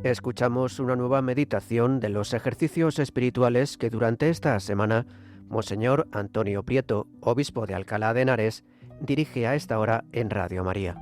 Escuchamos una nueva meditación de los ejercicios espirituales que durante esta semana Monseñor Antonio Prieto, obispo de Alcalá de Henares, dirige a esta hora en Radio María.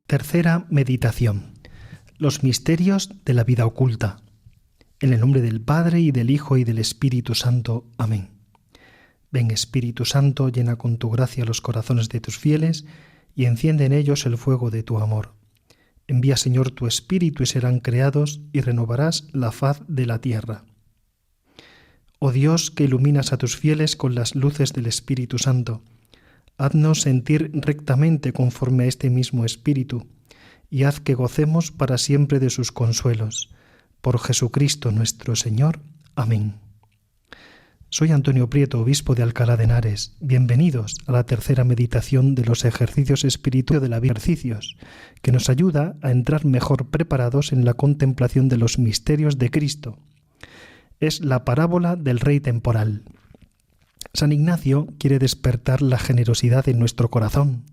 Tercera meditación. Los misterios de la vida oculta. En el nombre del Padre, y del Hijo, y del Espíritu Santo. Amén. Ven, Espíritu Santo, llena con tu gracia los corazones de tus fieles, y enciende en ellos el fuego de tu amor. Envía, Señor, tu Espíritu, y serán creados, y renovarás la faz de la tierra. Oh Dios, que iluminas a tus fieles con las luces del Espíritu Santo, haznos sentir rectamente conforme a este mismo Espíritu, y haz que gocemos para siempre de sus consuelos. Por Jesucristo nuestro Señor. Amén. Soy Antonio Prieto, obispo de Alcalá de Henares. Bienvenidos a la tercera meditación de los ejercicios espirituales de la vida, ejercicios que nos ayuda a entrar mejor preparados en la contemplación de los misterios de Cristo. Es la parábola del Rey temporal. San Ignacio quiere despertar la generosidad en nuestro corazón.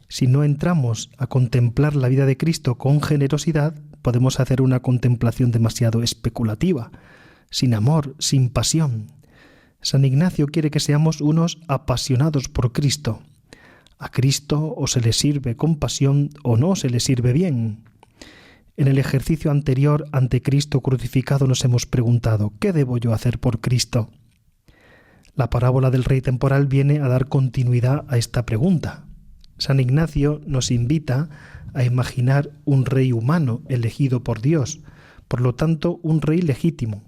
Si no entramos a contemplar la vida de Cristo con generosidad, podemos hacer una contemplación demasiado especulativa, sin amor, sin pasión. San Ignacio quiere que seamos unos apasionados por Cristo. A Cristo o se le sirve con pasión o no se le sirve bien. En el ejercicio anterior ante Cristo crucificado nos hemos preguntado, ¿qué debo yo hacer por Cristo? La parábola del Rey temporal viene a dar continuidad a esta pregunta. San Ignacio nos invita a imaginar un rey humano elegido por Dios, por lo tanto un rey legítimo.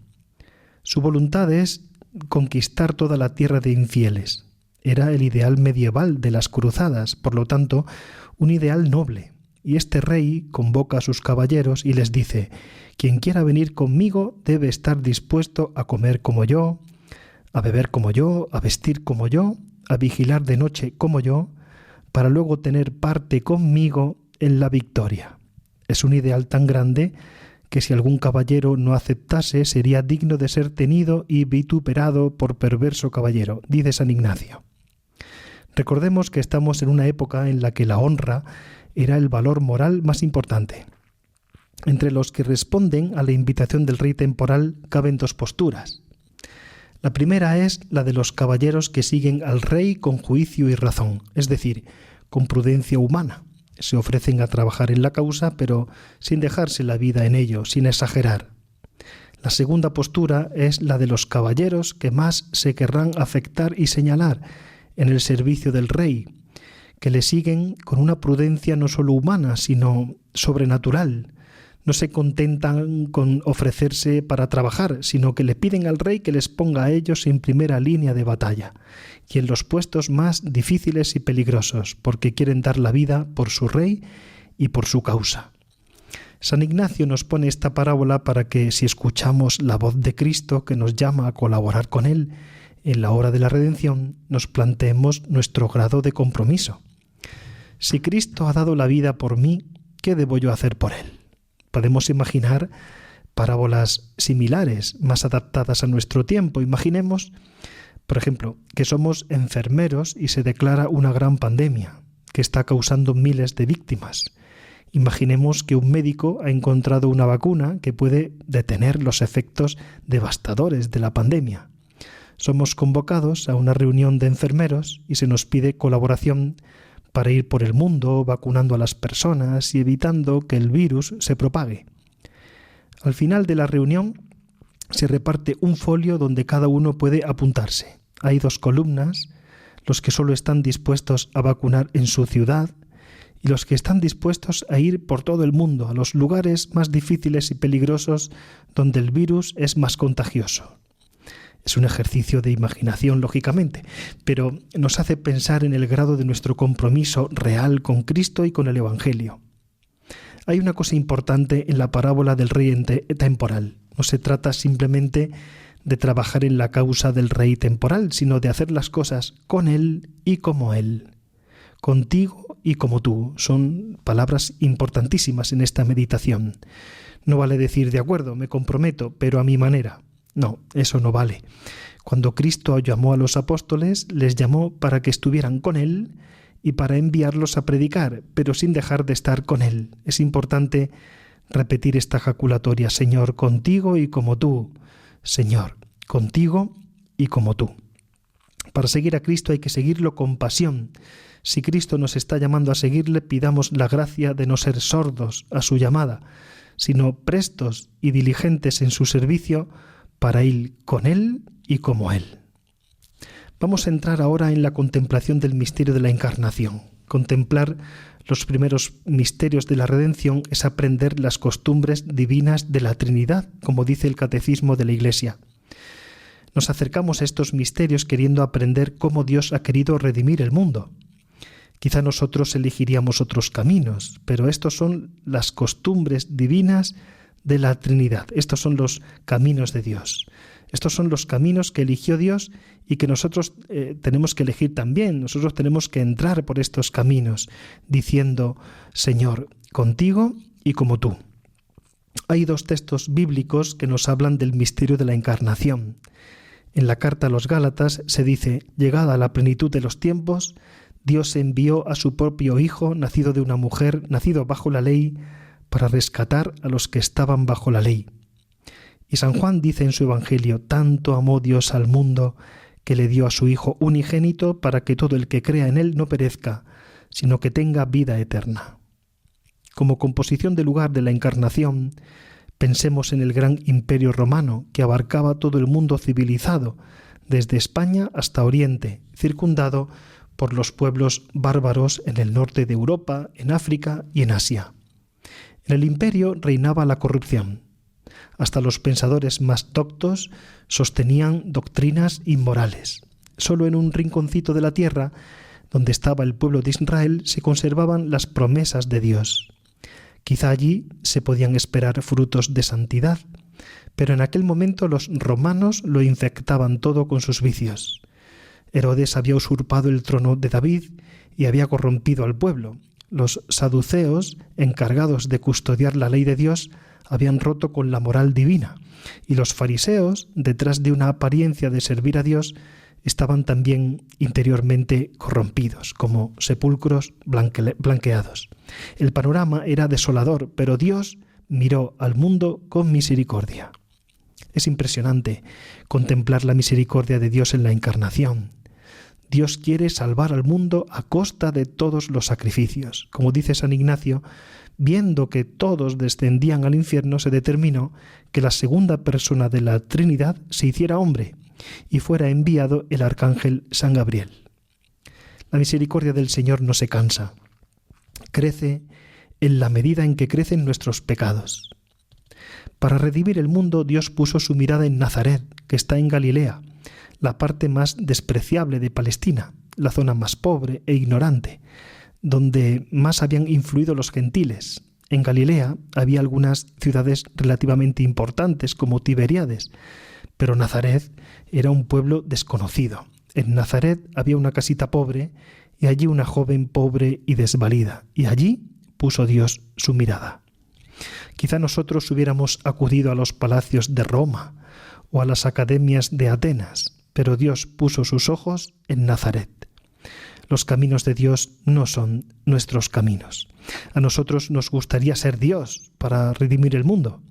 Su voluntad es conquistar toda la tierra de infieles. Era el ideal medieval de las cruzadas, por lo tanto un ideal noble. Y este rey convoca a sus caballeros y les dice: quien quiera venir conmigo debe estar dispuesto a comer como yo, a beber como yo, a vestir como yo, a vigilar de noche como yo, para luego tener parte conmigo en la victoria. Es un ideal tan grande que si algún caballero no aceptase sería digno de ser tenido y vituperado por perverso caballero, dice San Ignacio. Recordemos que estamos en una época en la que la honra era el valor moral más importante. Entre los que responden a la invitación del Rey temporal caben dos posturas. La primera es la de los caballeros que siguen al rey con juicio y razón, es decir, con prudencia humana. Se ofrecen a trabajar en la causa, pero sin dejarse la vida en ello, sin exagerar. La segunda postura es la de los caballeros que más se querrán afectar y señalar en el servicio del rey, que le siguen con una prudencia no solo humana, sino sobrenatural. No se contentan con ofrecerse para trabajar, sino que le piden al rey que les ponga a ellos en primera línea de batalla y en los puestos más difíciles y peligrosos, porque quieren dar la vida por su rey y por su causa. San Ignacio nos pone esta parábola para que, si escuchamos la voz de Cristo que nos llama a colaborar con Él en la hora de la redención, nos planteemos nuestro grado de compromiso. Si Cristo ha dado la vida por mí, ¿qué debo yo hacer por Él? Podemos imaginar parábolas similares, más adaptadas a nuestro tiempo. Imaginemos, por ejemplo, que somos enfermeros y se declara una gran pandemia que está causando miles de víctimas. Imaginemos que un médico ha encontrado una vacuna que puede detener los efectos devastadores de la pandemia. Somos convocados a una reunión de enfermeros y se nos pide colaboración para ir por el mundo vacunando a las personas y evitando que el virus se propague. Al final de la reunión se reparte un folio donde cada uno puede apuntarse. Hay 2 columnas, los que solo están dispuestos a vacunar en su ciudad y los que están dispuestos a ir por todo el mundo, a los lugares más difíciles y peligrosos donde el virus es más contagioso. Es un ejercicio de imaginación, lógicamente, pero nos hace pensar en el grado de nuestro compromiso real con Cristo y con el Evangelio. Hay una cosa importante en la parábola del rey temporal. No se trata simplemente de trabajar en la causa del rey temporal, sino de hacer las cosas con él y como él. Contigo y como tú. Son palabras importantísimas en esta meditación. No vale decir, de acuerdo, me comprometo, pero a mi manera. No, eso no vale. Cuando Cristo llamó a los apóstoles, les llamó para que estuvieran con él y para enviarlos a predicar, pero sin dejar de estar con él. Es importante repetir esta ejaculatoria: Señor, contigo y como tú. Señor, contigo y como tú. Para seguir a Cristo hay que seguirlo con pasión. Si Cristo nos está llamando a seguirle, pidamos la gracia de no ser sordos a su llamada, sino prestos y diligentes en su servicio para ir con él y como él. Vamos a entrar ahora en la contemplación del misterio de la Encarnación. Contemplar los primeros misterios de la redención es aprender las costumbres divinas de la Trinidad, como dice el Catecismo de la Iglesia. Nos acercamos a estos misterios queriendo aprender cómo Dios ha querido redimir el mundo. Quizá nosotros elegiríamos otros caminos, pero estos son las costumbres divinas de la Trinidad. Estos son los caminos de Dios. Estos son los caminos que eligió Dios y que nosotros tenemos que elegir también. Nosotros tenemos que entrar por estos caminos diciendo: Señor, contigo y como tú. Hay dos textos bíblicos que nos hablan del misterio de la Encarnación. En la carta a los Gálatas se dice: llegada a la plenitud de los tiempos, Dios envió a su propio Hijo, nacido de una mujer, nacido bajo la ley, para rescatar a los que estaban bajo la ley. Y San Juan dice en su Evangelio: tanto amó Dios al mundo que le dio a su Hijo unigénito para que todo el que crea en él no perezca, sino que tenga vida eterna. Como composición del lugar de la Encarnación, pensemos en el gran imperio romano que abarcaba todo el mundo civilizado, desde España hasta Oriente, circundado por los pueblos bárbaros en el norte de Europa, en África y en Asia. En el imperio reinaba la corrupción. Hasta los pensadores más doctos sostenían doctrinas inmorales. Solo en un rinconcito de la tierra, donde estaba el pueblo de Israel, se conservaban las promesas de Dios. Quizá allí se podían esperar frutos de santidad, pero en aquel momento los romanos lo infectaban todo con sus vicios. Herodes había usurpado el trono de David y había corrompido al pueblo. Los saduceos, encargados de custodiar la ley de Dios, habían roto con la moral divina, y los fariseos, detrás de una apariencia de servir a Dios, estaban también interiormente corrompidos, como sepulcros blanqueados. El panorama era desolador, pero Dios miró al mundo con misericordia. Es impresionante contemplar la misericordia de Dios en la Encarnación. Dios quiere salvar al mundo a costa de todos los sacrificios. Como dice San Ignacio, viendo que todos descendían al infierno, se determinó que la segunda persona de la Trinidad se hiciera hombre y fuera enviado el arcángel San Gabriel. La misericordia del Señor no se cansa. Crece en la medida en que crecen nuestros pecados. Para redimir el mundo, Dios puso su mirada en Nazaret, que está en Galilea, la parte más despreciable de Palestina, la zona más pobre e ignorante, donde más habían influido los gentiles. En Galilea había algunas ciudades relativamente importantes, como Tiberíades, pero Nazaret era un pueblo desconocido. En Nazaret había una casita pobre y allí una joven pobre y desvalida, y allí puso Dios su mirada. Quizá nosotros hubiéramos acudido a los palacios de Roma o a las academias de Atenas, pero Dios puso sus ojos en Nazaret. Los caminos de Dios no son nuestros caminos. A nosotros nos gustaría ser Dios para redimir el mundo,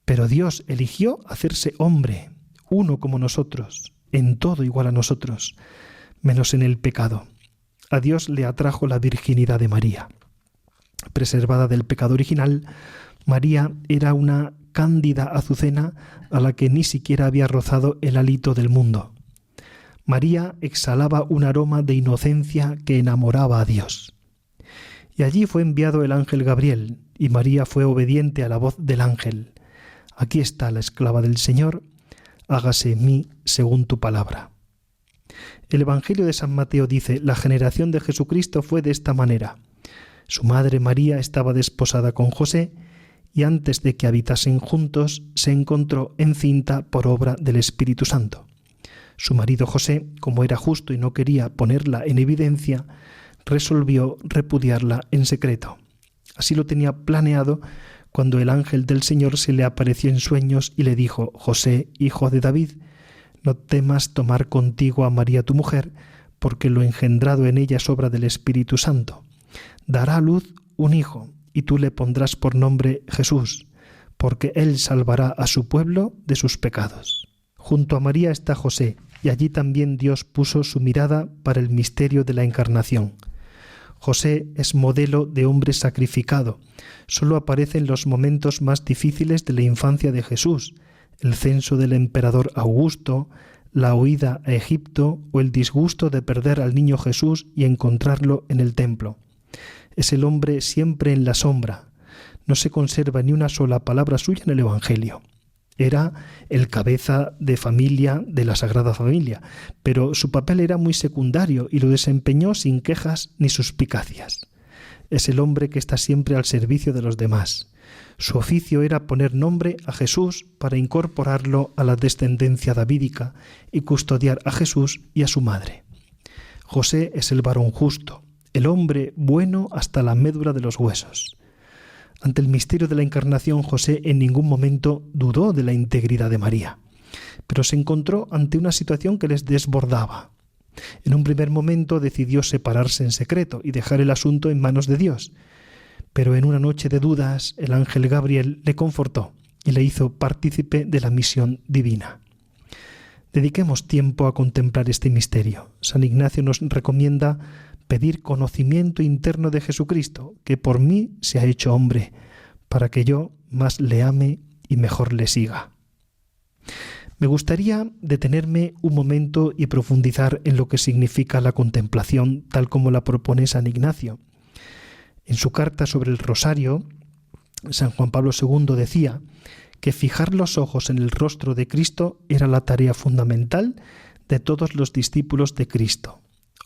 pero Dios eligió hacerse hombre, uno como nosotros, en todo igual a nosotros, menos en el pecado. A Dios le atrajo la virginidad de María. Preservada del pecado original, María era una cándida azucena a la que ni siquiera había rozado el hálito del mundo. María exhalaba un aroma de inocencia que enamoraba a Dios. Y allí fue enviado el ángel Gabriel, y María fue obediente a la voz del ángel. Aquí está la esclava del Señor, hágase en mí según tu palabra. El Evangelio de San Mateo dice: la generación de Jesucristo fue de esta manera. Su madre María estaba desposada con José y antes de que habitasen juntos se encontró encinta por obra del Espíritu Santo. Su marido José, como era justo y no quería ponerla en evidencia, resolvió repudiarla en secreto. Así lo tenía planeado cuando el ángel del Señor se le apareció en sueños y le dijo: José, hijo de David, no temas tomar contigo a María tu mujer, porque lo engendrado en ella es obra del Espíritu Santo. Dará a luz un hijo, y tú le pondrás por nombre Jesús, porque él salvará a su pueblo de sus pecados. Junto a María está José, y allí también Dios puso su mirada para el misterio de la Encarnación. José es modelo de hombre sacrificado. Solo aparece en los momentos más difíciles de la infancia de Jesús: el censo del emperador Augusto, la huida a Egipto o el disgusto de perder al niño Jesús y encontrarlo en el templo. Es el hombre siempre en la sombra. No se conserva ni una sola palabra suya en el Evangelio. Era el cabeza de familia de la Sagrada Familia, pero su papel era muy secundario y lo desempeñó sin quejas ni suspicacias. Es el hombre que está siempre al servicio de los demás. Su oficio era poner nombre a Jesús para incorporarlo a la descendencia davídica y custodiar a Jesús y a su madre. José es el varón justo, el hombre bueno hasta la médula de los huesos. Ante el misterio de la Encarnación, José en ningún momento dudó de la integridad de María, pero se encontró ante una situación que les desbordaba. En un primer momento decidió separarse en secreto y dejar el asunto en manos de Dios, pero en una noche de dudas el ángel Gabriel le confortó y le hizo partícipe de la misión divina. Dediquemos tiempo a contemplar este misterio. San Ignacio nos recomienda pedir conocimiento interno de Jesucristo, que por mí se ha hecho hombre, para que yo más le ame y mejor le siga. Me gustaría detenerme un momento y profundizar en lo que significa la contemplación, tal como la propone San Ignacio. En su carta sobre el Rosario, San Juan Pablo II decía que fijar los ojos en el rostro de Cristo era la tarea fundamental de todos los discípulos de Cristo.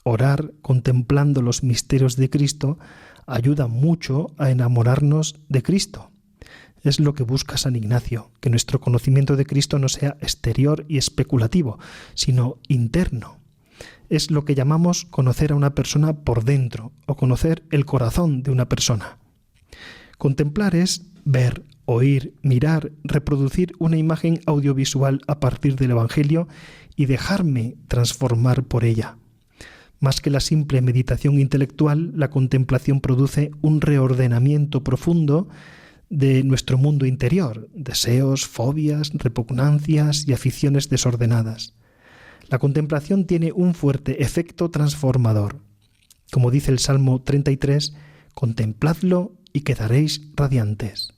Orar contemplando los misterios de Cristo ayuda mucho a enamorarnos de Cristo. Es lo que busca San Ignacio, que nuestro conocimiento de Cristo no sea exterior y especulativo, sino interno. Es lo que llamamos conocer a una persona por dentro, o conocer el corazón de una persona. Contemplar es ver, oír, mirar, reproducir una imagen audiovisual a partir del Evangelio y dejarme transformar por ella. Más que la simple meditación intelectual, la contemplación produce un reordenamiento profundo de nuestro mundo interior, deseos, fobias, repugnancias y aficiones desordenadas. La contemplación tiene un fuerte efecto transformador. Como dice el Salmo 33, contempladlo y quedaréis radiantes.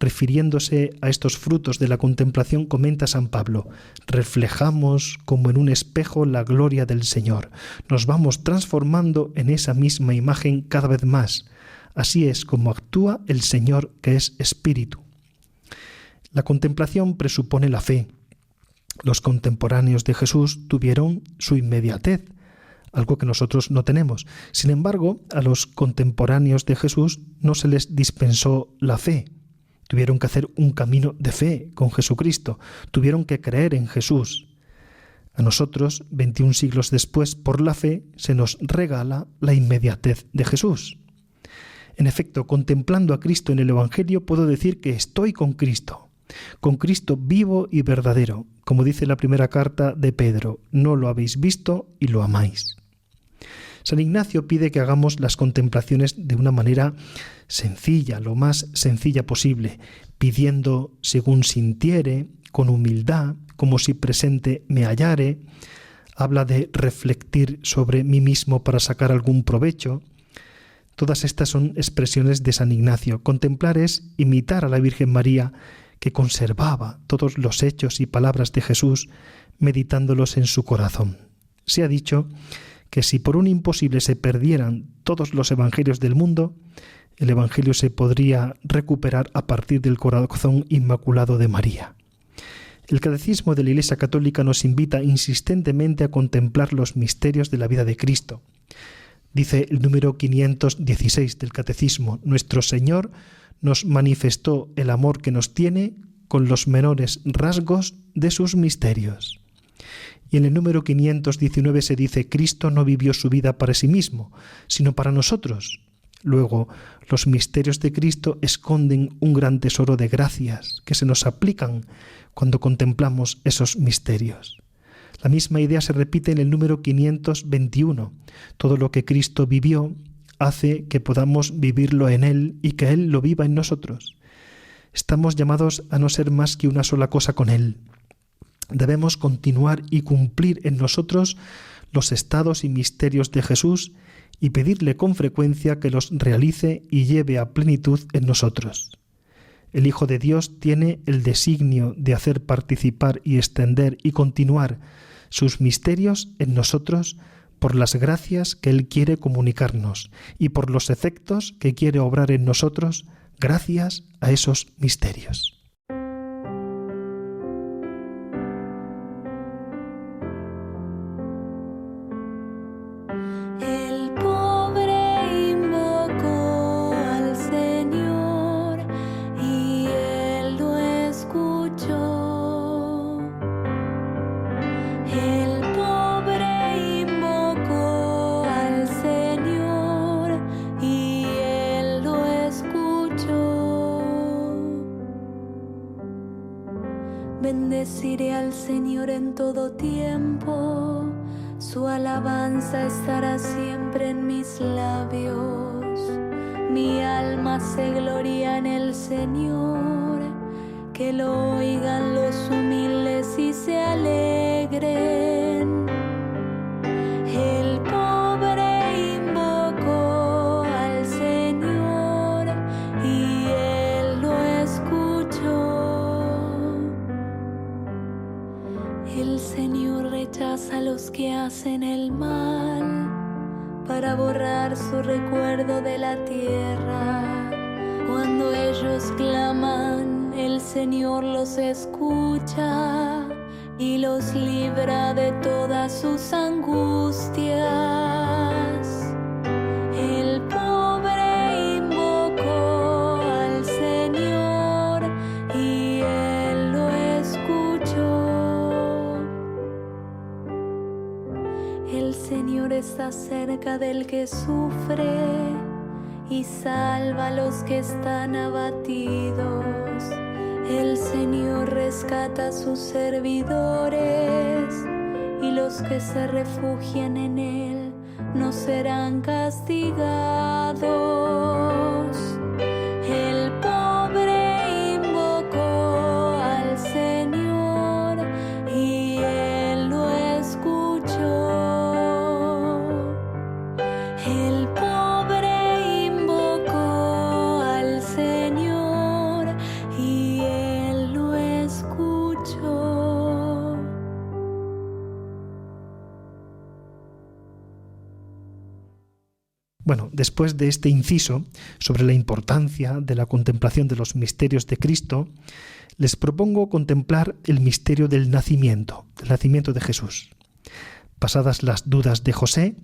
Refiriéndose a estos frutos de la contemplación, comenta San Pablo: reflejamos como en un espejo la gloria del Señor. Nos vamos transformando en esa misma imagen cada vez más. Así es como actúa el Señor, que es Espíritu. La contemplación presupone la fe. Los contemporáneos de Jesús tuvieron su inmediatez, algo que nosotros no tenemos. Sin embargo, a los contemporáneos de Jesús no se les dispensó la fe. Tuvieron que hacer un camino de fe con Jesucristo. Tuvieron que creer en Jesús. A nosotros, 21 siglos después, por la fe, se nos regala la inmediatez de Jesús. En efecto, contemplando a Cristo en el Evangelio, puedo decir que estoy con Cristo vivo y verdadero. Como dice la primera carta de Pedro, no lo habéis visto y lo amáis. San Ignacio pide que hagamos las contemplaciones de una manera sencilla, lo más sencilla posible, pidiendo según sintiere, con humildad, como si presente me hallare. Habla de reflectir sobre mí mismo para sacar algún provecho. Todas estas son expresiones de San Ignacio. Contemplar es imitar a la Virgen María, que conservaba todos los hechos y palabras de Jesús, meditándolos en su corazón. Se ha dicho que si por un imposible se perdieran todos los evangelios del mundo, el evangelio se podría recuperar a partir del corazón inmaculado de María. El Catecismo de la Iglesia Católica nos invita insistentemente a contemplar los misterios de la vida de Cristo. Dice el número 516 del Catecismo: nuestro Señor nos manifestó el amor que nos tiene con los menores rasgos de sus misterios. Y en el número 519 se dice: Cristo no vivió su vida para sí mismo, sino para nosotros. Luego, los misterios de Cristo esconden un gran tesoro de gracias que se nos aplican cuando contemplamos esos misterios. La misma idea se repite en el número 521. Todo lo que Cristo vivió hace que podamos vivirlo en Él y que Él lo viva en nosotros. Estamos llamados a no ser más que una sola cosa con Él. Debemos continuar y cumplir en nosotros los estados y misterios de Jesús y pedirle con frecuencia que los realice y lleve a plenitud en nosotros. El Hijo de Dios tiene el designio de hacer participar y extender y continuar sus misterios en nosotros por las gracias que Él quiere comunicarnos y por los efectos que quiere obrar en nosotros gracias a esos misterios. Bendeciré al Señor en todo tiempo, su alabanza estará siempre en mis labios. Mi alma se gloria en el Señor, que lo oigan los humildes y se alegren. El pobre invocó al Señor y Él lo escuchó. El Señor rechaza a los que hacen el mal, para borrar su recuerdo de la tierra. Cuando ellos claman, el Señor los escucha y los libra de todas sus angustias. El pobre invocó al Señor y Él lo escuchó. El Señor está cerca del que sufre y salva a los que están abatidos. El Señor rescata a sus servidores y los que se refugian en Él no serán castigados. El pobre invocó al Señor y Él lo escuchó. El pobre invocó al Señor y Él lo escuchó. Bueno, después de este inciso sobre la importancia de la contemplación de los misterios de Cristo, les propongo contemplar el misterio del nacimiento de Jesús. Pasadas las dudas de José,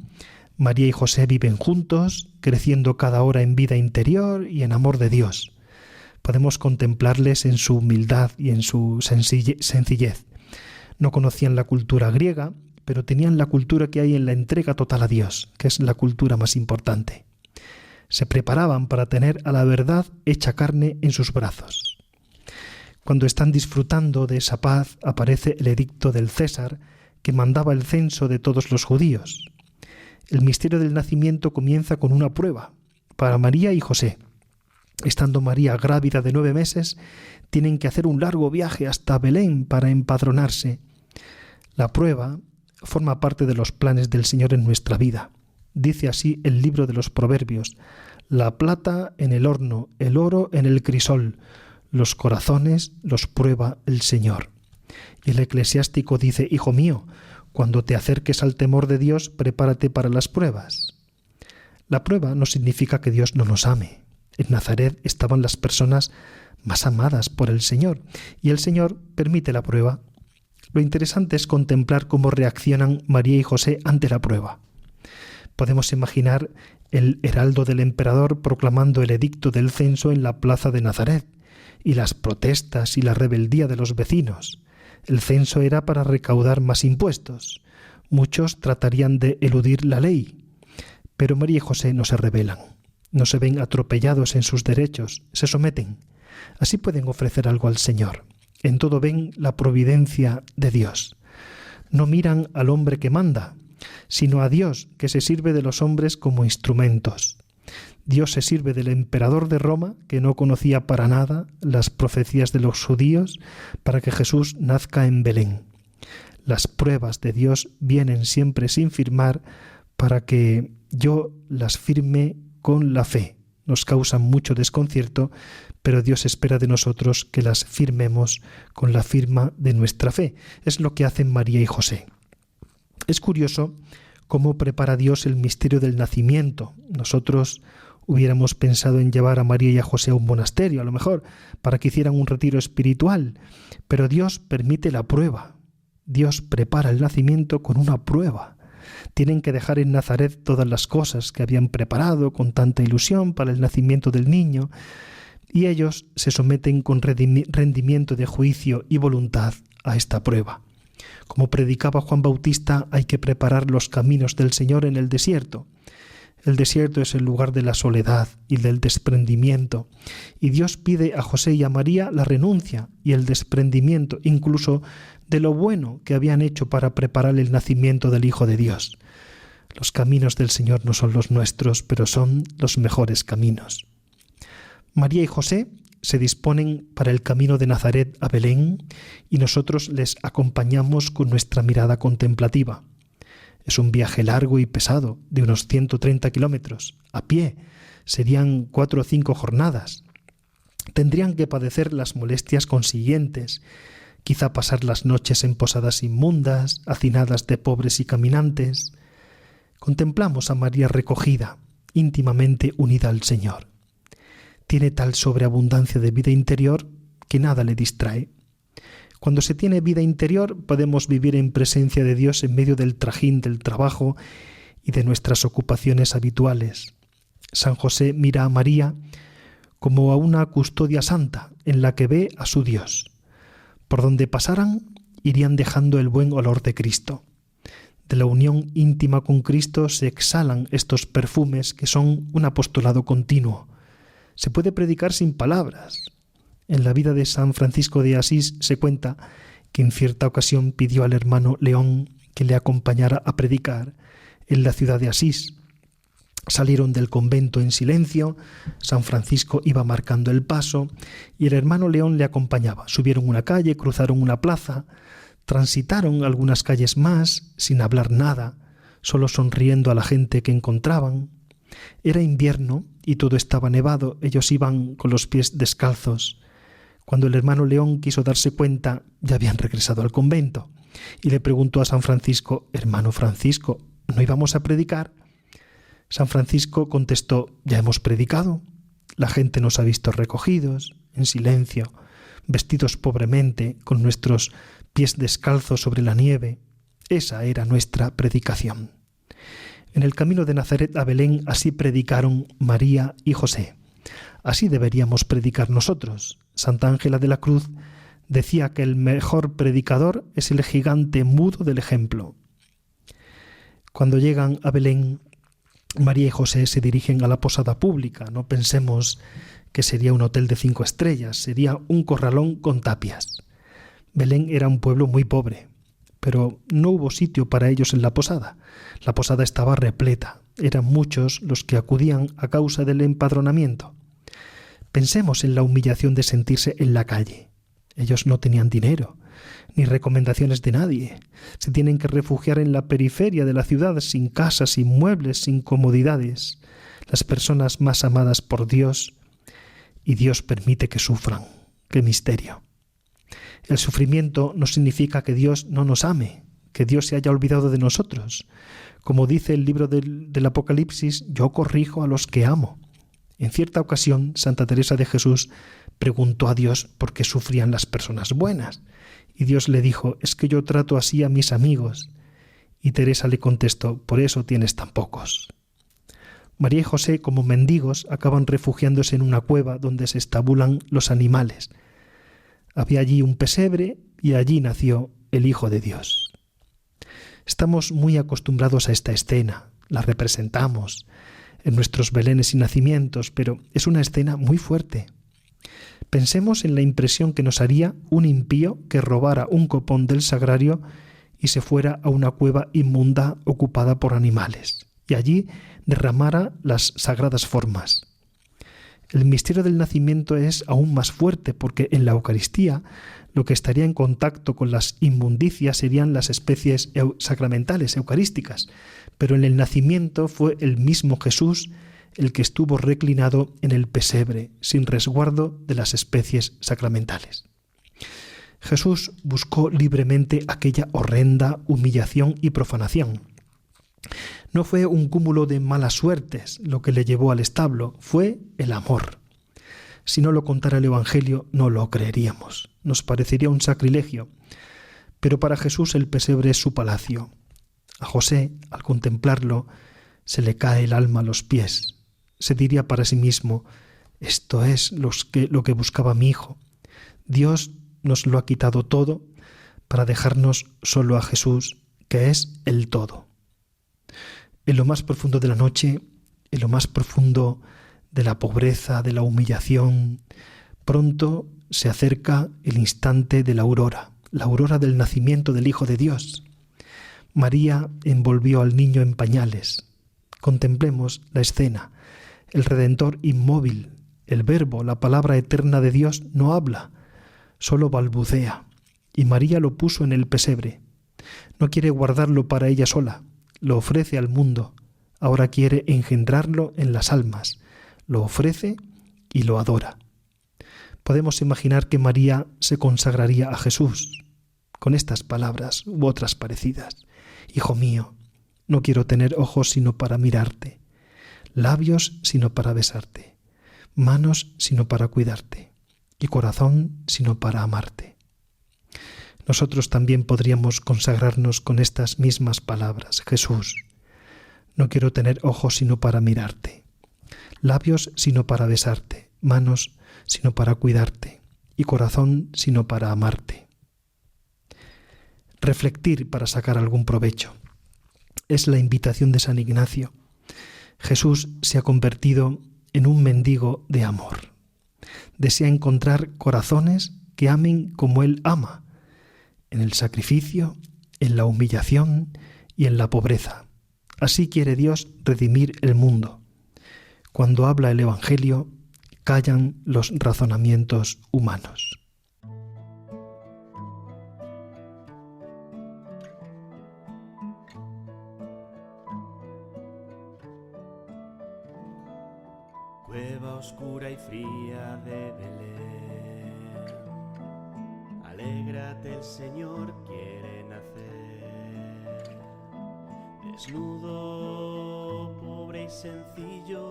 María y José viven juntos, creciendo cada hora en vida interior y en amor de Dios. Podemos contemplarles en su humildad y en su sencillez. No conocían la cultura griega, pero tenían la cultura que hay en la entrega total a Dios, que es la cultura más importante. Se preparaban para tener a la verdad hecha carne en sus brazos. Cuando están disfrutando de esa paz, aparece el edicto del César, que mandaba el censo de todos los judíos. El misterio del nacimiento comienza con una prueba para María y José. Estando María grávida de 9 meses, tienen que hacer un largo viaje hasta Belén para empadronarse. La prueba forma parte de los planes del Señor en nuestra vida. Dice así el libro de los Proverbios: la plata en el horno, el oro en el crisol, los corazones los prueba el Señor. Y el eclesiástico dice: hijo mío, cuando te acerques al temor de Dios, prepárate para las pruebas. La prueba no significa que Dios no nos ame. En Nazaret estaban las personas más amadas por el Señor, y el Señor permite la prueba. Lo interesante es contemplar cómo reaccionan María y José ante la prueba. Podemos imaginar el heraldo del emperador proclamando el edicto del censo en la plaza de Nazaret, y las protestas y la rebeldía de los vecinos. El censo era para recaudar más impuestos. Muchos tratarían de eludir la ley, pero María y José no se rebelan, no se ven atropellados en sus derechos, se someten. Así pueden ofrecer algo al Señor. En todo ven la providencia de Dios. No miran al hombre que manda, sino a Dios, que se sirve de los hombres como instrumentos. Dios se sirve del emperador de Roma, que no conocía para nada las profecías de los judíos, para que Jesús nazca en Belén. Las pruebas de Dios vienen siempre sin firmar, para que yo las firme con la fe. Nos causan mucho desconcierto, pero Dios espera de nosotros que las firmemos con la firma de nuestra fe. Es lo que hacen María y José. Es curioso cómo prepara Dios el misterio del nacimiento. Nosotros hubiéramos pensado en llevar a María y a José a un monasterio, a lo mejor, para que hicieran un retiro espiritual, pero Dios permite la prueba. Dios prepara el nacimiento con una prueba. Tienen que dejar en Nazaret todas las cosas que habían preparado con tanta ilusión para el nacimiento del niño, y ellos se someten con rendimiento de juicio y voluntad a esta prueba. Como predicaba Juan Bautista, hay que preparar los caminos del Señor en el desierto. El desierto es el lugar de la soledad y del desprendimiento, y Dios pide a José y a María la renuncia y el desprendimiento, incluso de lo bueno que habían hecho para preparar el nacimiento del Hijo de Dios. Los caminos del Señor no son los nuestros, pero son los mejores caminos. María y José se disponen para el camino de Nazaret a Belén, y nosotros les acompañamos con nuestra mirada contemplativa. Es un viaje largo y pesado, de unos 130 kilómetros. A pie serían 4 o 5 jornadas. Tendrían que padecer las molestias consiguientes, quizá pasar las noches en posadas inmundas, hacinadas de pobres y caminantes. Contemplamos a María recogida, íntimamente unida al Señor. Tiene tal sobreabundancia de vida interior que nada le distrae. Cuando se tiene vida interior, podemos vivir en presencia de Dios en medio del trajín del trabajo y de nuestras ocupaciones habituales. San José mira a María como a una custodia santa en la que ve a su Dios. Por donde pasaran, irían dejando el buen olor de Cristo. De la unión íntima con Cristo se exhalan estos perfumes que son un apostolado continuo. Se puede predicar sin palabras. En la vida de San Francisco de Asís se cuenta que en cierta ocasión pidió al hermano León que le acompañara a predicar en la ciudad de Asís. Salieron del convento en silencio, San Francisco iba marcando el paso y el hermano León le acompañaba. Subieron una calle, cruzaron una plaza, transitaron algunas calles más sin hablar nada, solo sonriendo a la gente que encontraban. Era invierno y todo estaba nevado, ellos iban con los pies descalzos. Cuando el hermano León quiso darse cuenta, ya habían regresado al convento, y le preguntó a San Francisco: «Hermano Francisco, ¿no íbamos a predicar?». San Francisco contestó: «Ya hemos predicado. La gente nos ha visto recogidos, en silencio, vestidos pobremente, con nuestros pies descalzos sobre la nieve. Esa era nuestra predicación». En el camino de Nazaret a Belén así predicaron María y José. Así deberíamos predicar nosotros. Santa Ángela de la Cruz decía que el mejor predicador es el gigante mudo del ejemplo. Cuando llegan a Belén, María y José se dirigen a la posada pública. No pensemos que sería un hotel de 5 estrellas, sería un corralón con tapias. Belén era un pueblo muy pobre, pero no hubo sitio para ellos en la posada. La posada estaba repleta. Eran muchos los que acudían a causa del empadronamiento. Pensemos en la humillación de sentirse en la calle. Ellos no tenían dinero, ni recomendaciones de nadie. Se tienen que refugiar en la periferia de la ciudad, sin casas, sin muebles, sin comodidades. Las personas más amadas por Dios, y Dios permite que sufran. ¡Qué misterio! El sufrimiento no significa que Dios no nos ame, que Dios se haya olvidado de nosotros. Como dice el libro del Apocalipsis, yo corrijo a los que amo. En cierta ocasión, Santa Teresa de Jesús preguntó a Dios por qué sufrían las personas buenas. Y Dios le dijo: es que yo trato así a mis amigos. Y Teresa le contestó: por eso tienes tan pocos. María y José, como mendigos, acaban refugiándose en una cueva donde se estabulan los animales. Había allí un pesebre y allí nació el Hijo de Dios. Estamos muy acostumbrados a esta escena, la representamos en nuestros belenes y nacimientos, pero es una escena muy fuerte. Pensemos en la impresión que nos haría un impío que robara un copón del sagrario y se fuera a una cueva inmunda ocupada por animales, y allí derramara las sagradas formas. El misterio del nacimiento es aún más fuerte porque en la Eucaristía lo que estaría en contacto con las inmundicias serían las especies sacramentales, eucarísticas, pero en el nacimiento fue el mismo Jesús el que estuvo reclinado en el pesebre, sin resguardo de las especies sacramentales. Jesús buscó libremente aquella horrenda humillación y profanación. No fue un cúmulo de malas suertes lo que le llevó al establo, fue el amor. Si no lo contara el Evangelio, no lo creeríamos. Nos parecería un sacrilegio. Pero para Jesús el pesebre es su palacio. A José, al contemplarlo, se le cae el alma a los pies. Se diría para sí mismo: esto es lo que buscaba mi hijo. Dios nos lo ha quitado todo para dejarnos solo a Jesús, que es el todo. En lo más profundo de la noche, en lo más profundo de la pobreza, de la humillación, pronto se acerca el instante de la aurora del nacimiento del Hijo de Dios. María envolvió al niño en pañales. Contemplemos la escena. El Redentor inmóvil, el Verbo, la palabra eterna de Dios, no habla, solo balbucea. Y María lo puso en el pesebre. No quiere guardarlo para ella sola, lo ofrece al mundo. Ahora quiere engendrarlo en las almas. Lo ofrece y lo adora. Podemos imaginar que María se consagraría a Jesús con estas palabras u otras parecidas: Hijo mío, no quiero tener ojos sino para mirarte, labios sino para besarte, manos sino para cuidarte, y corazón sino para amarte. Nosotros también podríamos consagrarnos con estas mismas palabras: Jesús, no quiero tener ojos sino para mirarte, labios sino para besarte, manos sino para cuidarte, y corazón sino para amarte. Reflectir para sacar algún provecho. Es la invitación de San Ignacio. Jesús se ha convertido en un mendigo de amor. Desea encontrar corazones que amen como Él ama, en el sacrificio, en la humillación y en la pobreza. Así quiere Dios redimir el mundo. Cuando habla el Evangelio, callan los razonamientos humanos. Cueva oscura y fría de Belén, alégrate, el Señor quiere nacer. Desnudo, pobre y sencillo,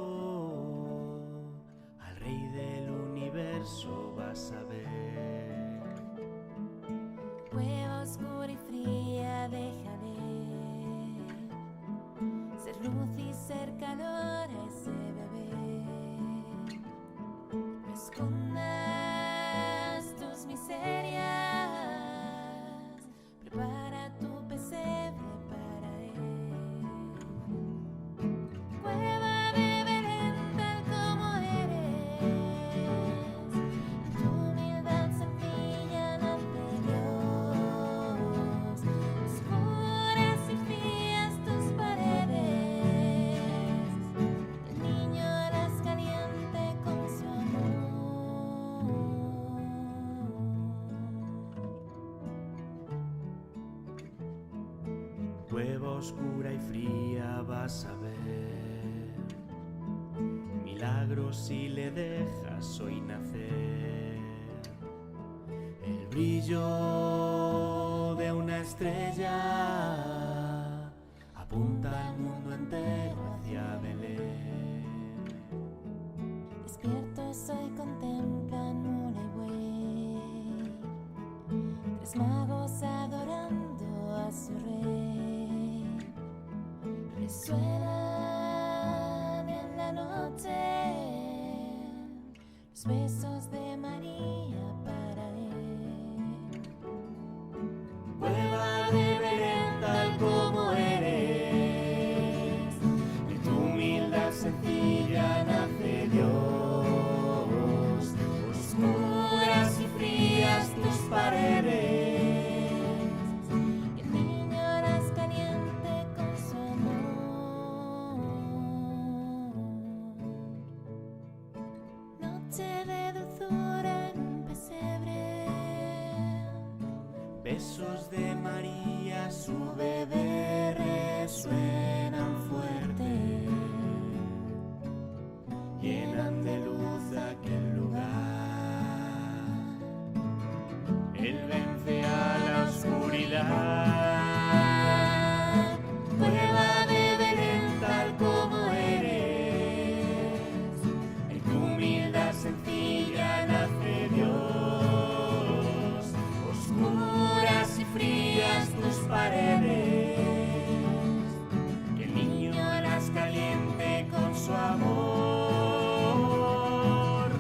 al Rey del universo vas a ver. Cueva oscura y fría, déjale ser luz y ser calor a ese bebé. No escondas tus miserias, prepara tu pesebre para él. Cueva de Belén, tal como eres, tu humildad sencilla ante Dios. Oscuras y frías tus paredes, el niño las caliente con su amor. Cueva oscura y fría vas a ver milagros si le dejas hoy nacer. El brillo de una estrella apunta al mundo entero hacia Belén. Despiertos hoy contemplan mula y buey, tres magos adorando a su rey. Resuenan en la noche los besos de María para él. Prueba de ver tal como eres, de tu humildad sencilla nace Dios. Oscuras y frías tus paredes, Y el niño eras caliente con su amor. Noche de dulzura en un pesebre, besos de María, su bebé resuenan fuerte, llenan de luz aquel lugar. Él vence a la oscuridad. Prueba de ver tal como eres, en tu humildad sencilla nace Dios. Oscuras y frías tus paredes, que el niño las caliente con su amor.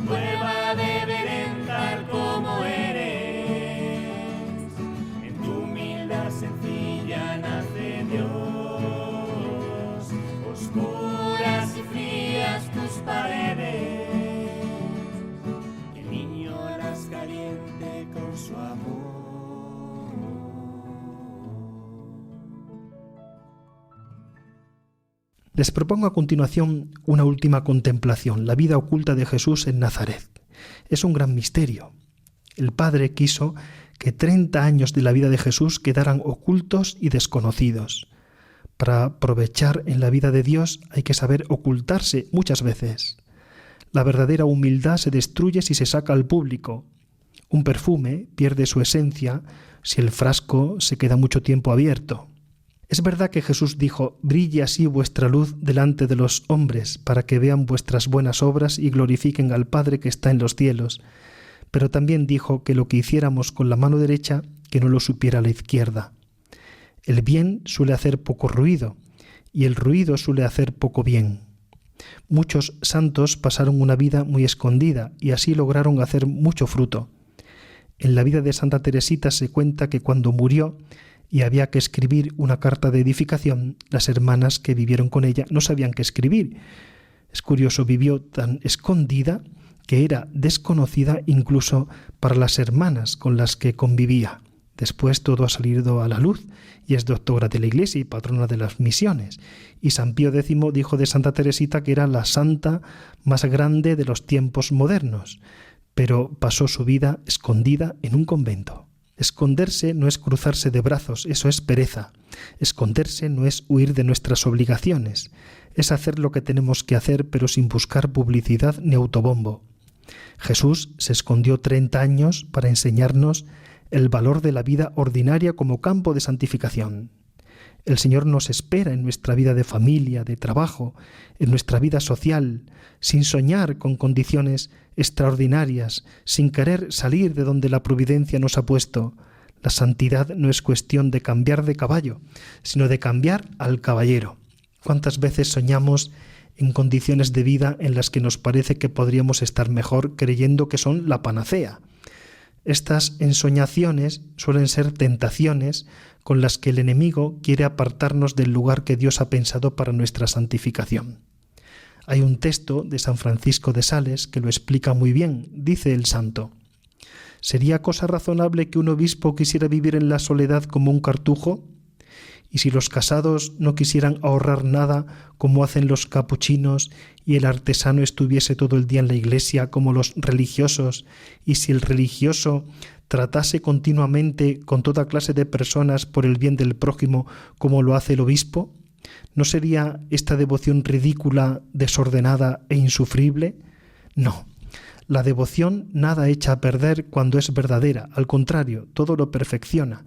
Prueba de ver tal como eres, en tu humildad sencilla nace Dios. Oscuras y frías tus paredes, que el niño las caliente con su amor. Les propongo a continuación una última contemplación, la vida oculta de Jesús en Nazaret. Es un gran misterio. El Padre quiso que 30 años de la vida de Jesús quedaran ocultos y desconocidos. Para aprovechar en la vida de Dios hay que saber ocultarse muchas veces. La verdadera humildad se destruye si se saca al público. Un perfume pierde su esencia si el frasco se queda mucho tiempo abierto. Es verdad que Jesús dijo: «Brille así vuestra luz delante de los hombres, para que vean vuestras buenas obras y glorifiquen al Padre que está en los cielos». Pero también dijo que lo que hiciéramos con la mano derecha, que no lo supiera la izquierda. El bien suele hacer poco ruido, y el ruido suele hacer poco bien. Muchos santos pasaron una vida muy escondida, y así lograron hacer mucho fruto. En la vida de Santa Teresita se cuenta que cuando murió, y había que escribir una carta de edificación, las hermanas que vivieron con ella no sabían qué escribir. Es curioso, vivió tan escondida que era desconocida incluso para las hermanas con las que convivía. Después todo ha salido a la luz y es doctora de la Iglesia y patrona de las misiones. Y San Pío X dijo de Santa Teresita que era la santa más grande de los tiempos modernos, pero pasó su vida escondida en un convento. Esconderse no es cruzarse de brazos, eso es pereza. Esconderse no es huir de nuestras obligaciones, es hacer lo que tenemos que hacer pero sin buscar publicidad ni autobombo. Jesús se escondió 30 años para enseñarnos el valor de la vida ordinaria como campo de santificación. El Señor nos espera en nuestra vida de familia, de trabajo, en nuestra vida social, sin soñar con condiciones extraordinarias, sin querer salir de donde la providencia nos ha puesto. La santidad no es cuestión de cambiar de caballo, sino de cambiar al caballero. ¿Cuántas veces soñamos en condiciones de vida en las que nos parece que podríamos estar mejor creyendo que son la panacea? Estas ensoñaciones suelen ser tentaciones con las que el enemigo quiere apartarnos del lugar que Dios ha pensado para nuestra santificación. Hay un texto de San Francisco de Sales que lo explica muy bien. Dice el santo: ¿sería cosa razonable que un obispo quisiera vivir en la soledad como un cartujo? Y si los casados no quisieran ahorrar nada como hacen los capuchinos y el artesano estuviese todo el día en la iglesia como los religiosos, y si el religioso tratase continuamente con toda clase de personas por el bien del prójimo como lo hace el obispo, ¿no sería esta devoción ridícula, desordenada e insufrible? No. La devoción nada echa a perder cuando es verdadera, al contrario, todo lo perfecciona.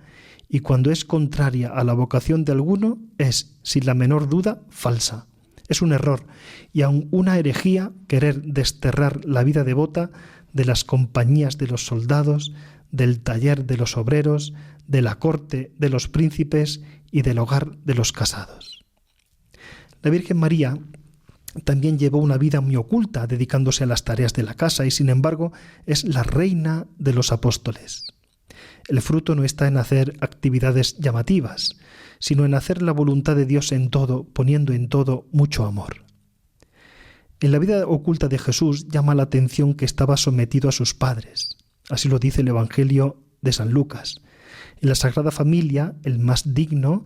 Y cuando es contraria a la vocación de alguno, es, sin la menor duda, falsa. Es un error y aun una herejía querer desterrar la vida devota de las compañías de los soldados, del taller de los obreros, de la corte de los príncipes y del hogar de los casados. La Virgen María también llevó una vida muy oculta, dedicándose a las tareas de la casa, y sin embargo es la reina de los apóstoles. El fruto no está en hacer actividades llamativas, sino en hacer la voluntad de Dios en todo, poniendo en todo mucho amor. En la vida oculta de Jesús llama la atención que estaba sometido a sus padres. Así lo dice el Evangelio de San Lucas. En la Sagrada Familia, el más digno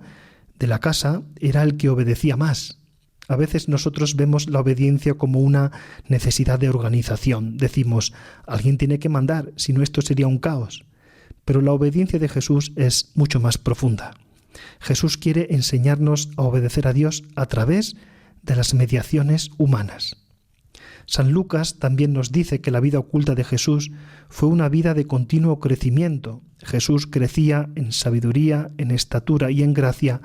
de la casa era el que obedecía más. A veces nosotros vemos la obediencia como una necesidad de organización. Decimos, alguien tiene que mandar, si no esto sería un caos. Pero la obediencia de Jesús es mucho más profunda. Jesús quiere enseñarnos a obedecer a Dios a través de las mediaciones humanas. San Lucas también nos dice que la vida oculta de Jesús fue una vida de continuo crecimiento. Jesús crecía en sabiduría, en estatura y en gracia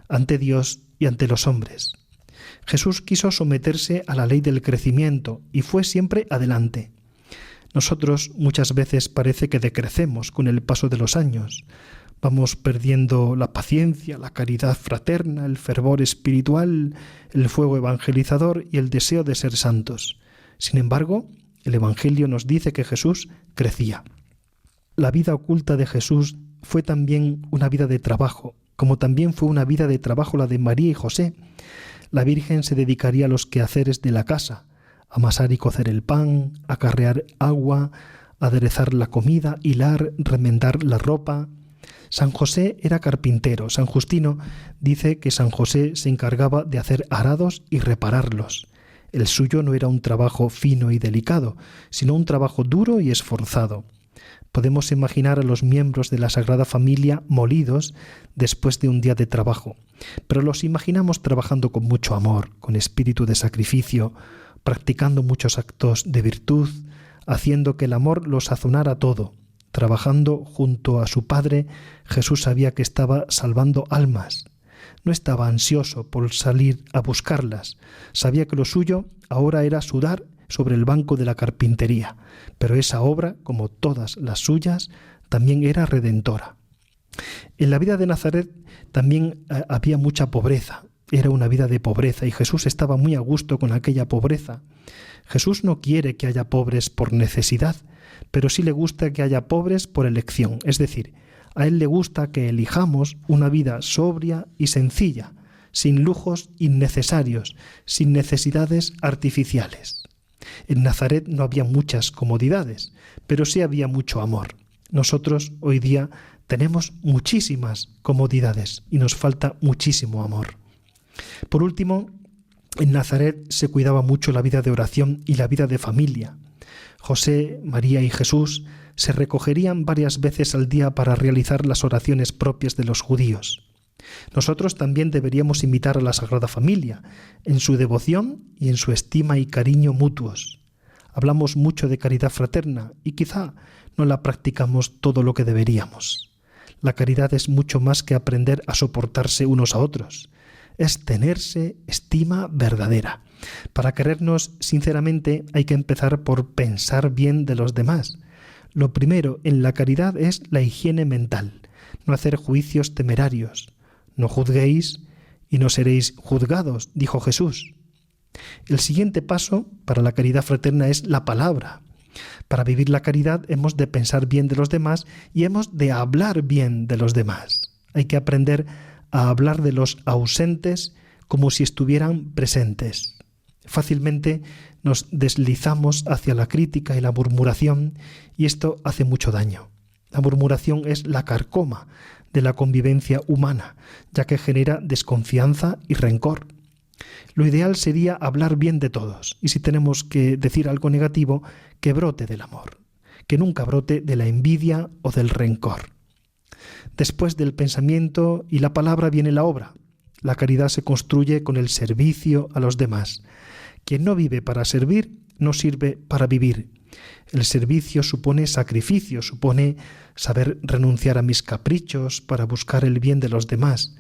ante Dios y ante los hombres. Jesús quiso someterse a la ley del crecimiento y fue siempre adelante. Nosotros muchas veces parece que decrecemos con el paso de los años. Vamos perdiendo la paciencia, la caridad fraterna, el fervor espiritual, el fuego evangelizador y el deseo de ser santos. Sin embargo, el Evangelio nos dice que Jesús crecía. La vida oculta de Jesús fue también una vida de trabajo, como también fue una vida de trabajo la de María y José. La Virgen se dedicaría a los quehaceres de la casa, a amasar y cocer el pan, a acarrear agua, a aderezar la comida, hilar, remendar la ropa. San José era carpintero. San Justino dice que San José se encargaba de hacer arados y repararlos. El suyo no era un trabajo fino y delicado, sino un trabajo duro y esforzado. Podemos imaginar a los miembros de la Sagrada Familia molidos después de un día de trabajo, pero los imaginamos trabajando con mucho amor, con espíritu de sacrificio, practicando muchos actos de virtud, haciendo que el amor los sazonara todo. Trabajando junto a su Padre, Jesús sabía que estaba salvando almas. No estaba ansioso por salir a buscarlas. Sabía que lo suyo ahora era sudar sobre el banco de la carpintería, pero esa obra, como todas las suyas, también era redentora. En la vida de Nazaret también había mucha pobreza. Era una vida de pobreza y Jesús estaba muy a gusto con aquella pobreza. Jesús no quiere que haya pobres por necesidad, pero sí le gusta que haya pobres por elección, es decir, a Él le gusta que elijamos una vida sobria y sencilla, sin lujos innecesarios, sin necesidades artificiales. En Nazaret no había muchas comodidades, pero sí había mucho amor. Nosotros hoy día tenemos muchísimas comodidades y nos falta muchísimo amor. Por último, en Nazaret se cuidaba mucho la vida de oración y la vida de familia. José, María y Jesús se recogerían varias veces al día para realizar las oraciones propias de los judíos. Nosotros también deberíamos imitar a la Sagrada Familia en su devoción y en su estima y cariño mutuos. Hablamos mucho de caridad fraterna y quizá no la practicamos todo lo que deberíamos. La caridad es mucho más que aprender a soportarse unos a otros. Es tenerse estima verdadera. Para querernos sinceramente hay que empezar por pensar bien de los demás. Lo primero en la caridad es la higiene mental, no hacer juicios temerarios. No juzguéis y no seréis juzgados, dijo Jesús. El siguiente paso para la caridad fraterna es la palabra. Para vivir la caridad hemos de pensar bien de los demás y hemos de hablar bien de los demás. Hay que aprender a hablar de los ausentes como si estuvieran presentes. Fácilmente nos deslizamos hacia la crítica y la murmuración y esto hace mucho daño. La murmuración es la carcoma de la convivencia humana, ya que genera desconfianza y rencor. Lo ideal sería hablar bien de todos y si tenemos que decir algo negativo, que brote del amor, que nunca brote de la envidia o del rencor. Después del pensamiento y la palabra viene la obra. La caridad se construye con el servicio a los demás. Quien no vive para servir, no sirve para vivir. El servicio supone sacrificio, supone saber renunciar a mis caprichos para buscar el bien de los demás.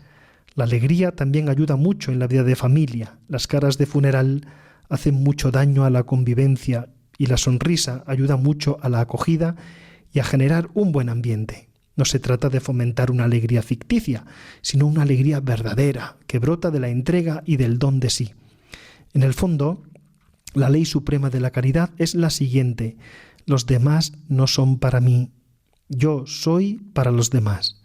La alegría también ayuda mucho en la vida de familia. Las caras de funeral hacen mucho daño a la convivencia y la sonrisa ayuda mucho a la acogida y a generar un buen ambiente. No se trata de fomentar una alegría ficticia, sino una alegría verdadera, que brota de la entrega y del don de sí. En el fondo, la ley suprema de la caridad es la siguiente: los demás no son para mí, yo soy para los demás.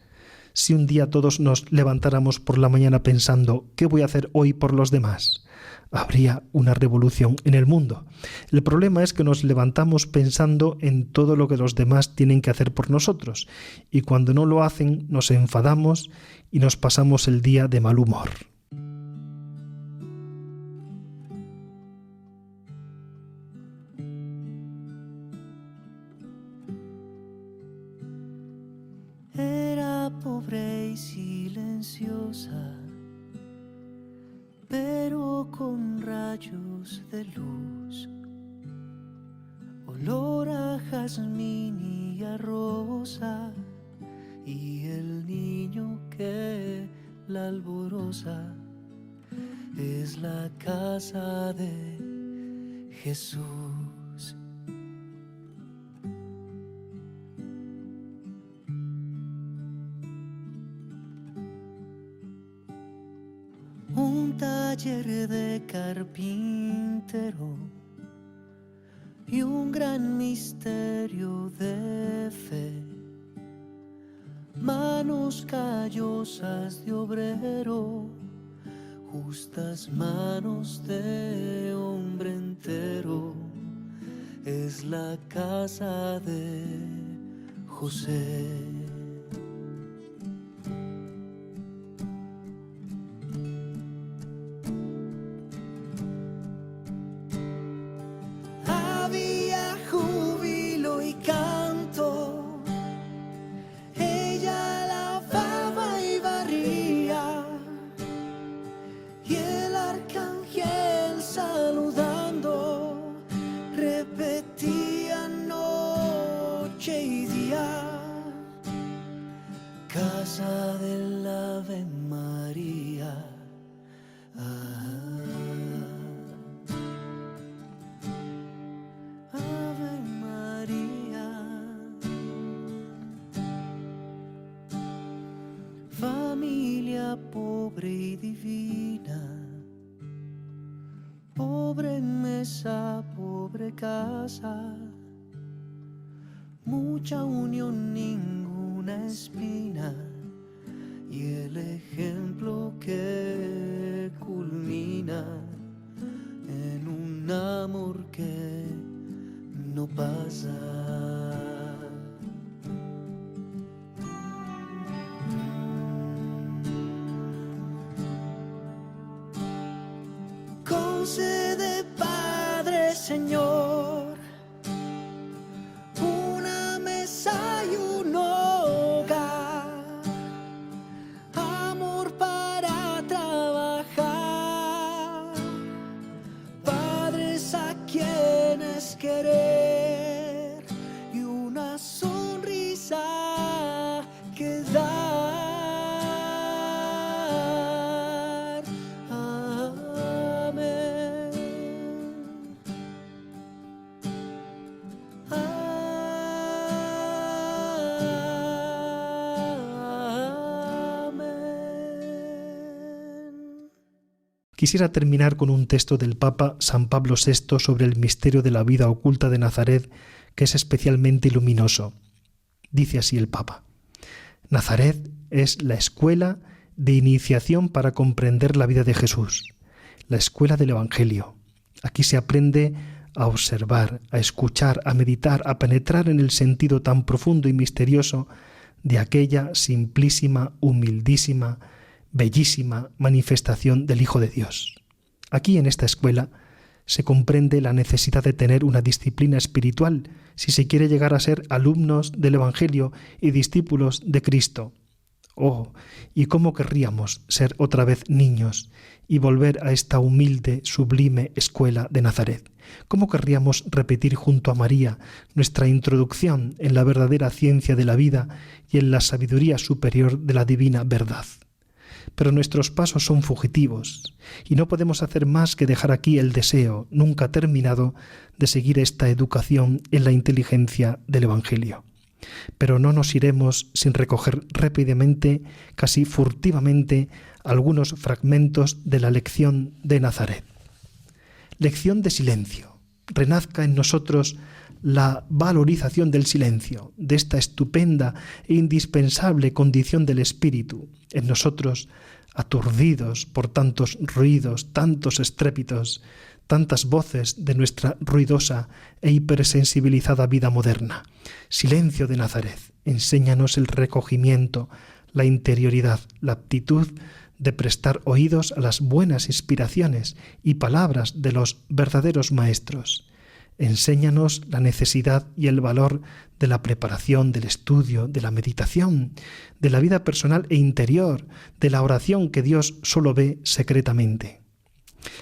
Si un día todos nos levantáramos por la mañana pensando ¿qué voy a hacer hoy por los demás?, habría una revolución en el mundo. El problema es que nos levantamos pensando en todo lo que los demás tienen que hacer por nosotros, y cuando no lo hacen nos enfadamos y nos pasamos el día de mal humor. Era pobre y silenciosa, pero con rayos de luz, olor a jazmín y a rosa, y el niño que la alboroza es la casa de Jesús. Un taller de carpintero y un gran misterio de fe, manos callosas de obrero, justas manos de hombre entero, es la casa de José. Casa del Ave María. Ave María. Familia pobre y divina, pobre mesa, pobre casa, mucha unión, ninguna espina, y el ejemplo que culmina en un amor que no pasa. Concede, Padre, Señor, una mesa y un hogar, amor para trabajar, padres a quienes querer y una sonrisa que dar. Quisiera terminar con un texto del Papa San Pablo VI sobre el misterio de la vida oculta de Nazaret, que es especialmente luminoso. Dice así el Papa: Nazaret es la escuela de iniciación para comprender la vida de Jesús, la escuela del Evangelio. Aquí se aprende a observar, a escuchar, a meditar, a penetrar en el sentido tan profundo y misterioso de aquella simplísima, humildísima, bellísima manifestación del Hijo de Dios. Aquí en esta escuela se comprende la necesidad de tener una disciplina espiritual si se quiere llegar a ser alumnos del Evangelio y discípulos de Cristo. Oh, y cómo querríamos ser otra vez niños y volver a esta humilde, sublime escuela de Nazaret. Cómo querríamos repetir junto a María nuestra introducción en la verdadera ciencia de la vida y en la sabiduría superior de la divina verdad. Pero nuestros pasos son fugitivos y no podemos hacer más que dejar aquí el deseo, nunca terminado, de seguir esta educación en la inteligencia del Evangelio. Pero no nos iremos sin recoger rápidamente, casi furtivamente, algunos fragmentos de la lección de Nazaret. Lección de silencio. Renazca en nosotros la valorización del silencio, de esta estupenda e indispensable condición del espíritu, en nosotros aturdidos por tantos ruidos, tantos estrépitos, tantas voces de nuestra ruidosa e hipersensibilizada vida moderna. Silencio de Nazaret, enséñanos el recogimiento, la interioridad, la aptitud de prestar oídos a las buenas inspiraciones y palabras de los verdaderos maestros. Enséñanos la necesidad y el valor de la preparación, del estudio, de la meditación, de la vida personal e interior, de la oración que Dios solo ve secretamente.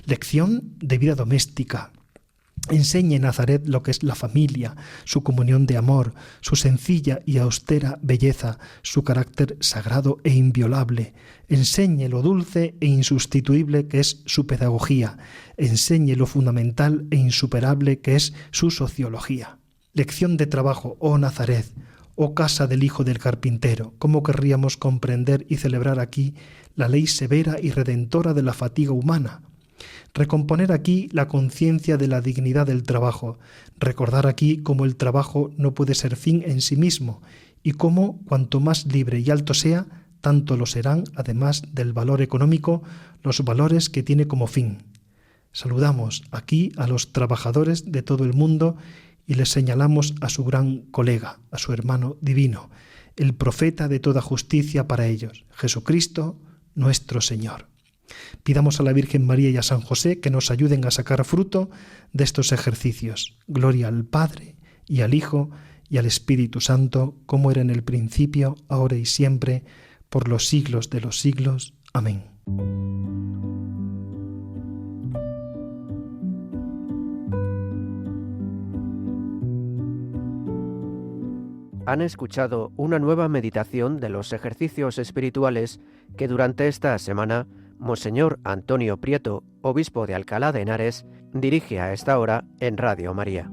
Lección de vida doméstica. Enseñe Nazaret lo que es la familia, su comunión de amor, su sencilla y austera belleza, su carácter sagrado e inviolable. Enseñe lo dulce e insustituible que es su pedagogía. Enseñe lo fundamental e insuperable que es su sociología. Lección de trabajo, oh Nazaret, oh casa del hijo del carpintero. ¿Cómo querríamos comprender y celebrar aquí la ley severa y redentora de la fatiga humana? Recomponer aquí la conciencia de la dignidad del trabajo, recordar aquí cómo el trabajo no puede ser fin en sí mismo y cómo cuanto más libre y alto sea, tanto lo serán, además del valor económico, los valores que tiene como fin. Saludamos aquí a los trabajadores de todo el mundo y les señalamos a su gran colega, a su hermano divino, el profeta de toda justicia para ellos, Jesucristo nuestro Señor. Pidamos a la Virgen María y a San José que nos ayuden a sacar fruto de estos ejercicios. Gloria al Padre, y al Hijo, y al Espíritu Santo, como era en el principio, ahora y siempre, por los siglos de los siglos. Amén. Han escuchado una nueva meditación de los ejercicios espirituales que durante esta semana Monseñor Antonio Prieto, obispo de Alcalá de Henares, dirige a esta hora en Radio María.